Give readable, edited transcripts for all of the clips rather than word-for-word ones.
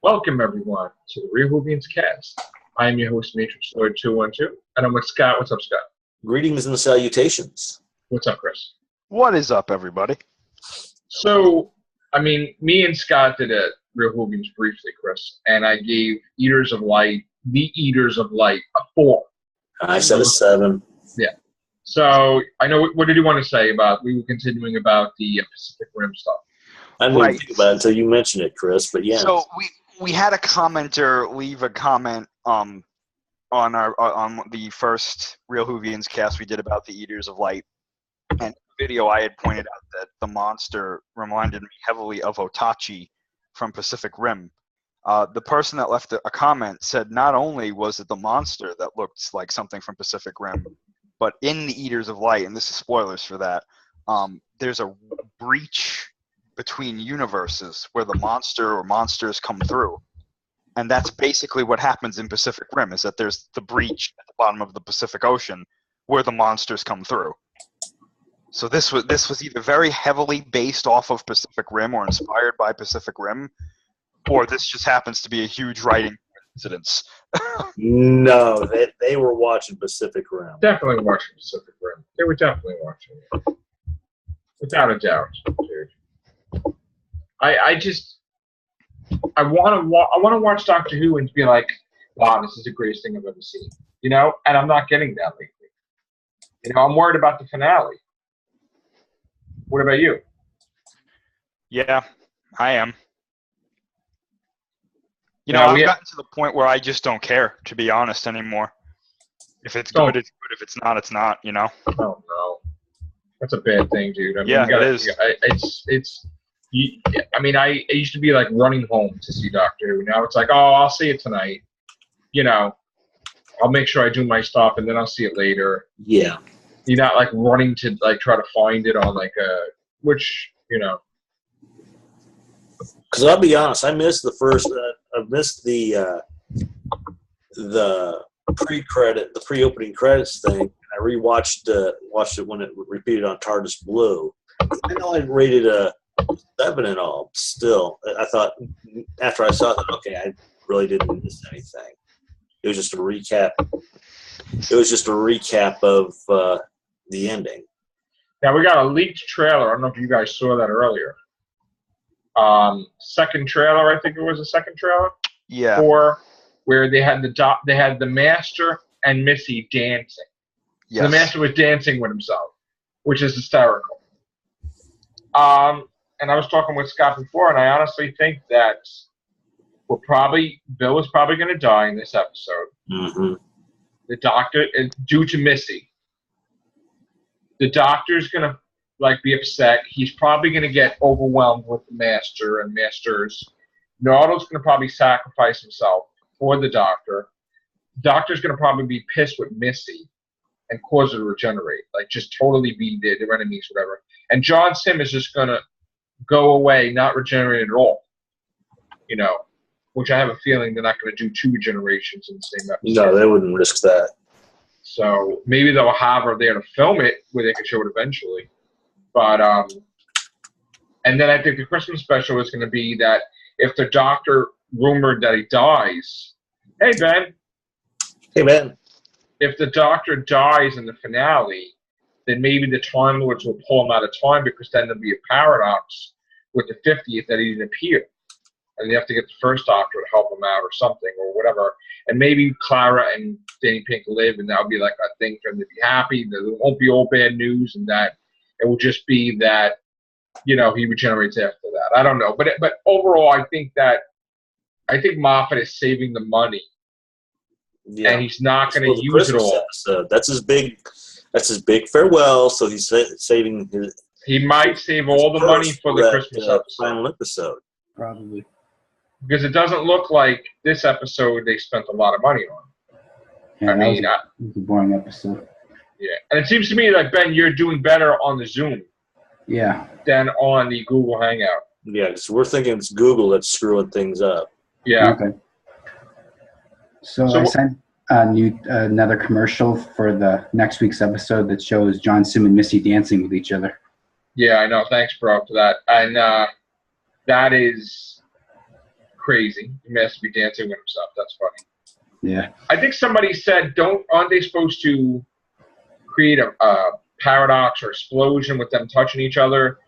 Welcome, everyone, to the Real Whovians cast. I am your host, Matrix Lord 212, and I'm with Scott. What's up, Scott? Greetings and salutations. What's up, Chris? What is up, everybody? So, me and Scott did a Real Whovians briefly, Chris, and I gave The Eaters of Light, a 4. I said a 7. Yeah. So, I know, what did you want to say about, we were continuing about the Pacific Rim stuff. I didn't even think about it until you mentioned it, Chris, but yeah. So we had a commenter leave a comment on the first Real Whovians cast we did about the Eaters of Light. And in the video I had pointed out that the monster reminded me heavily of Otachi from Pacific Rim. The person that left a comment said not only was it the monster that looked like something from Pacific Rim, but in the Eaters of Light, and this is spoilers for that, there's a breach between universes where the monster or monsters come through. And that's basically what happens in Pacific Rim, is that there's the breach at the bottom of the Pacific Ocean where the monsters come through. So this was either very heavily based off of Pacific Rim or inspired by Pacific Rim, or this just happens to be a huge writing coincidence. No, they were watching Pacific Rim. Definitely watching Pacific Rim. They were definitely watching it. Without a doubt, dude. I want to watch Doctor Who and be like, wow, this is the greatest thing I've ever seen. You know, and I'm not getting that lately. You know, I'm worried about the finale. What about you? Yeah, I am. You know, I've gotten to the point where I just don't care, to be honest, anymore. If it's good, it's good. If it's not, it's not, you know? Oh, no. That's a bad thing, dude. I mean, yeah, it is. I used to be like running home to see Doctor Who. Now it's like, oh, I'll see it tonight. You know, I'll make sure I do my stuff and then I'll see it later. Yeah. You're not like running to like try to find it on like which, you know. Because I'll be honest, I missed the first. I missed the pre-opening credits thing. I rewatched watched it when it repeated on TARDIS Blue. I know I rated a 7 and all. Still, I thought after I saw that, okay, I really didn't miss anything. It was just a recap. It was just a recap of the ending. Now we got a leaked trailer. I don't know if you guys saw that earlier. Second trailer, I think it was the second trailer. Yeah. For where they had the Master and Missy dancing. Yes. The Master was dancing with himself, which is hysterical. And I was talking with Scott before, and I honestly think that Bill is probably going to die in this episode. Mm-hmm. The Doctor, due to Missy, the Doctor's going to be upset. He's probably going to get overwhelmed with the Master and Masters. Nardo's going to probably sacrifice himself for the Doctor. The Doctor's going to probably be pissed with Missy and cause her to regenerate, like just totally be their enemies, whatever. And John Sim is just going to go away, not regenerate at all. You know, which I have a feeling they're not going to do 2 regenerations in the same episode. No, they wouldn't risk that. So maybe they'll have her there to film it where they can show it eventually. But, and then I think the Christmas special is going to be that if the Doctor rumored that he dies, hey, Ben. Hey, Ben. If the Doctor dies in the finale, then maybe the Time Lords will pull him out of time because then there'll be a paradox with the 50th that he didn't appear. And they have to get the first Doctor to help him out or something or whatever. And maybe Clara and Danny Pink live, and that'll be like a thing for them to be happy. There won't be all bad news, and that it will just be that, you know, he regenerates after that. I don't know. But overall, I think Moffat is saving the money. Yeah. And he's not going to use it all. Episode. That's his big farewell. So he's saving his. He might save all the money for the Christmas episode. Final episode. Probably. Because it doesn't look like this episode they spent a lot of money on. Yeah, it was a boring episode. Yeah, and it seems to me like, Ben, you're doing better on the Zoom. Yeah. Than on the Google Hangout. Yeah, because we're thinking it's Google that's screwing things up. Yeah. Okay. So I sent another commercial for the next week's episode that shows John Sim and Missy dancing with each other. Yeah, I know. Thanks, bro, for that. And that is crazy. He has to be dancing with himself. That's funny. Yeah. I think somebody said, aren't they supposed to create a paradox or explosion with them touching each other?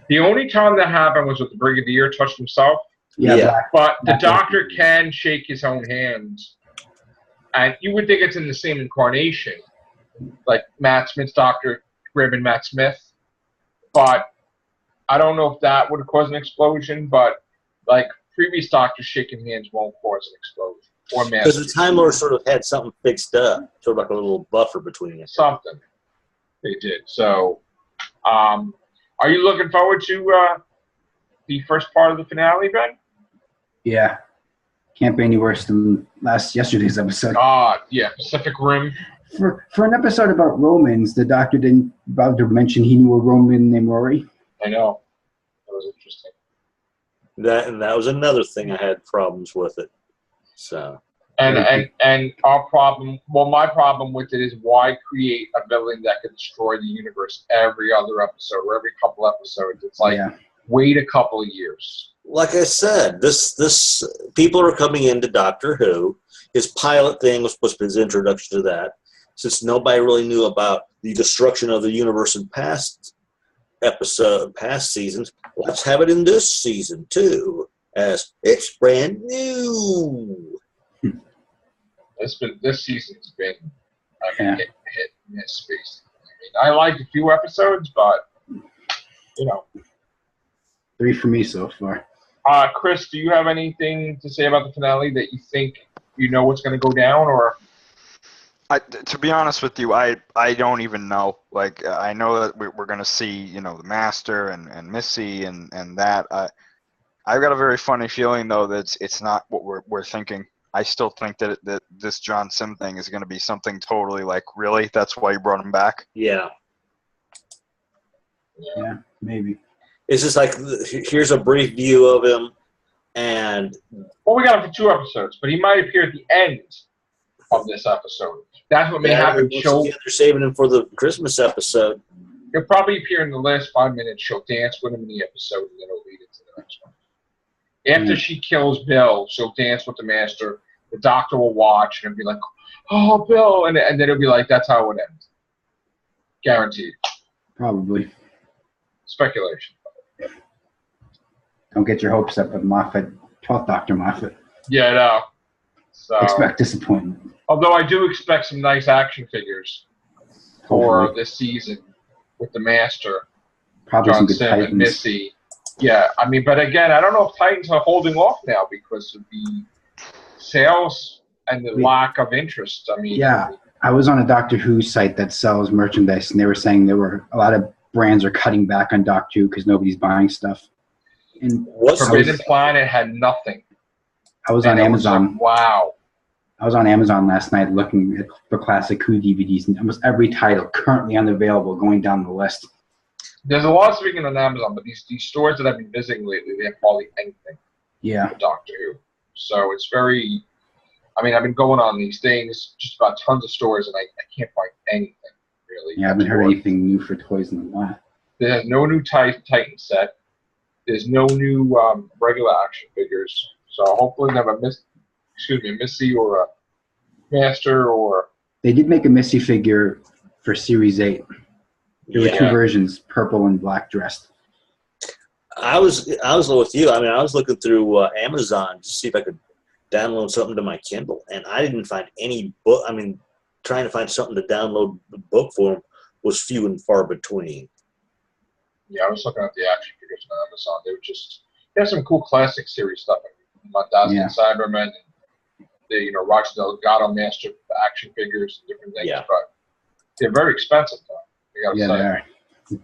The only time that happened was with the Brigadier touched himself. Yeah. But the Doctor can shake his own hand. And you would think it's in the same incarnation. Like Matt Smith's Dr. Graven Matt Smith. But I don't know if that would have caused an explosion, but like previous Doctors shaking hands won't cause an explosion. Or because the Time Lord sort of had something fixed up, sort of like a little buffer between it. Something. They did. So, are you looking forward to the first part of the finale, Ben? Yeah. Can't be any worse than yesterday's episode. God, yeah, Pacific Rim. For an episode about Romans, the Doctor didn't bother to mention he knew a Roman named Rory. I know. That was interesting. That was another thing I had problems with it. So. And our problem, well, my problem with it is why create a villain that could destroy the universe every other episode or every couple episodes? It's like, wait a couple of years. Like I said, this people are coming into Doctor Who. His pilot thing was supposed to be his introduction to that. Since nobody really knew about the destruction of the universe in past seasons, let's have it in this season too, as it's brand new. This season's been hit and miss, basically. I mean, I liked a few episodes, but 3 for me so far. Chris, do you have anything to say about the finale that you think you know what's going to go down, or? To be honest with you, I don't even know. Like, I know that we're going to see, the Master and Missy and that. I've got a very funny feeling, though, that it's not what we're thinking. I still think that this John Sim thing is going to be something totally like, really? That's why you brought him back? Yeah. Yeah, maybe. It's just like, here's a brief view of him, and... Well, we got him for 2 episodes, but he might appear at the end of this episode. That's what may happen. They're saving him for the Christmas episode. He'll probably appear in the last 5 minutes. She'll dance with him in the episode, and then it'll lead into the next one. After she kills Bill, she'll dance with the Master. The Doctor will watch and be like, "Oh, Bill," and then it'll be like, "That's how it would end." Guaranteed. Probably. Speculation. Don't get your hopes up with Moffat, 12th Doctor Moffat. Yeah, no. So, expect disappointment. Although I do expect some nice action figures for this season with the Master, probably John some good Sim Titans. and Missy. Yeah, I mean, but again, I don't know if Titans are holding off now because of the sales and the lack of interest. I mean, yeah, I was on a Doctor Who site that sells merchandise, and they were saying there were a lot of brands are cutting back on Doctor Who because nobody's buying stuff. And Forbidden Planet had nothing. I was on Amazon. Like, wow. I was on Amazon last night looking for classic Who DVDs, and almost every title currently unavailable going down the list. There's a lot speaking on Amazon, but these stores that I've been visiting lately, they have hardly anything for Doctor Who. So it's very, I mean, I've been going on these things, just about tons of stores, and I can't find anything, really. Yeah, I haven't heard anything new for toys in a while. There's no new Titan set. There's no new regular action figures. So hopefully they have a Missy or a Master or... They did make a Missy figure for Series 8. There were 2 versions, purple and black dressed. I was with you. I mean, I was looking through Amazon to see if I could download something to my Kindle, and I didn't find any book. I mean, trying to find something to download the book for them was few and far between. Yeah, I was looking at the action figures on Amazon. They have some cool classic series stuff. Mondasian Cybermen, and Roger Delgado Master action figures and different things. But they're very expensive, though. They are.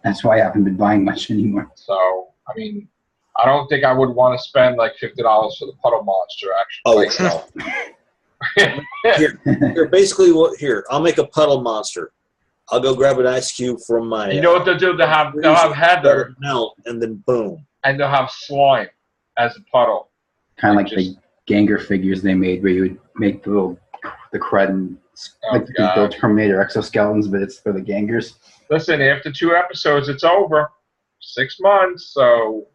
That's why I haven't been buying much anymore. So, I mean, I don't think I would want to spend like $50 for the Puddle Monster action. Here, basically, here, I'll make a Puddle Monster. I'll go grab an ice cube from my... You know what they'll do? They'll have Heather. Melt, and then boom. And they'll have slime as a puddle. Kind of like the Ganger figures they made, where you would make the crud and like the little Terminator exoskeletons, but it's for the Gangers. Listen, after 2 episodes, it's over. 6 months, so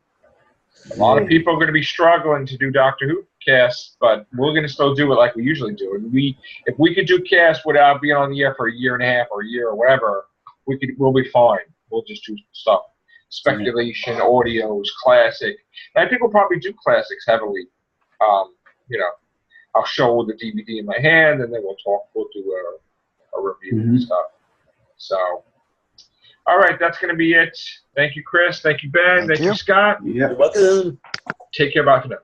A lot of people are going to be struggling to do Doctor Who casts, but we're going to still do it like we usually do. And if we could do casts without being on the air for a year and a half or a year or whatever, we'll be fine. We'll just do stuff, speculation, audios, classic. And I think we'll probably do classics heavily. I'll show the DVD in my hand, and then we'll do a review and stuff. So, all right, that's going to be it. Thank you, Chris. Thank you, Ben. Thank you, Scott. Yep. You're welcome. Take care. Bye for now.